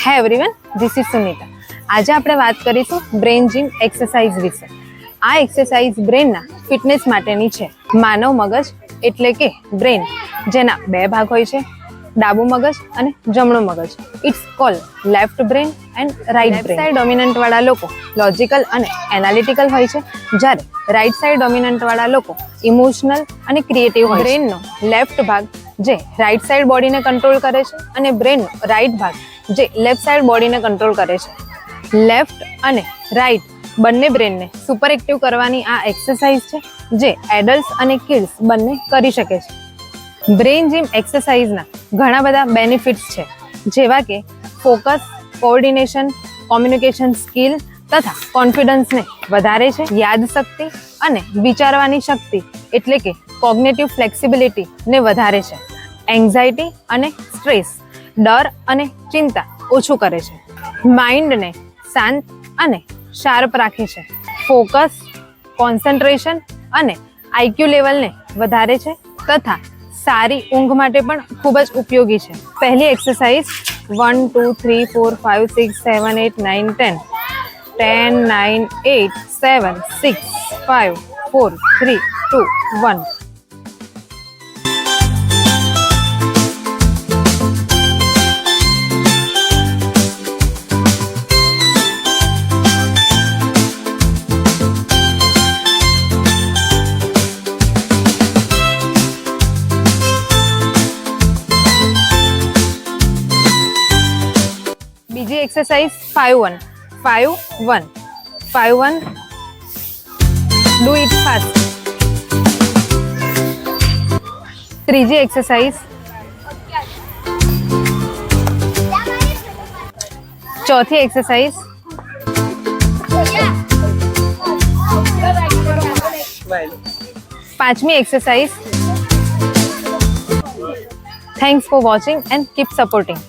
હે everyone, this is Sunita. આજે આપણે વાત કરીશું બ્રેન જીમ એક્સરસાઇઝ વિશે. આ એક્સરસાઇઝ બ્રેનના ફિટનેસ માટેની છે. માનવ મગજ એટલે કે બ્રેન, જેના બે ભાગ હોય છે, ડાબું મગજ અને જમણું મગજ. It's call left brain and right brain. Side dominant વાળા લોકો લોજિકલ અને એનાલિટિકલ હોય છે, જ્યારે રાઇટ સાઇડ ડોમિનન્ટ વાળા લોકો ઇમોશનલ અને ક્રિએટિવ હોય છે. બ્રેનનો લેફ્ટ ભાગ જે રાઇટ સાઇડ બોડીને કંટ્રોલ કરે છે અને બ્રેનનો રાઇટ ભાગ જે લેફ્ટ સાઇડ બોડીને કંટ્રોલ કરે છે. લેફ્ટ અને રાઇટ બંને બ્રેનને સુપર એક્ટિવ કરવાની આ એક્સરસાઇઝ છે, જે એડલ્ટ્સ અને કિડ્સ બંને કરી શકે છે. બ્રેન જીમ એક્સરસાઇઝના ઘણા બધા બેનિફિટ્સ છે, જેવા કે ફોકસ, કોઓર્ડિનેશન, કોમ્યુનિકેશન સ્કિલ તથા કોન્ફિડન્સને વધારે છે. યાદશક્તિ અને વિચારવાની શક્તિ એટલે કે કોગ્નેટિવ ફ્લેક્સિબિલિટીને વધારે છે. એન્ઝાઇટી અને સ્ટ્રેસ, ડર અને ચિંતા ઓછું કરે છે. માઇન્ડને શાંત અને શાર્પ રાખે છે. ફોકસ, કોન્સન્ટ્રેશન અને આઈક્યુ લેવલને વધારે છે તથા સારી ઊંઘ માટે પણ ખૂબ જ ઉપયોગી છે. પહેલી એક્સરસાઇઝ 1 2 3 4 5 6 7 8 9 10 10 9 8 7 6 5 4 3 2 1. બીજી એક્સરસાઇઝ 5-1 5-1 5-1. Do it fast. ત્રીજી એક્સરસાઇઝ, ચોથી એક્સરસાઇઝ, પાંચમી exercise. Thanks for watching and keep supporting.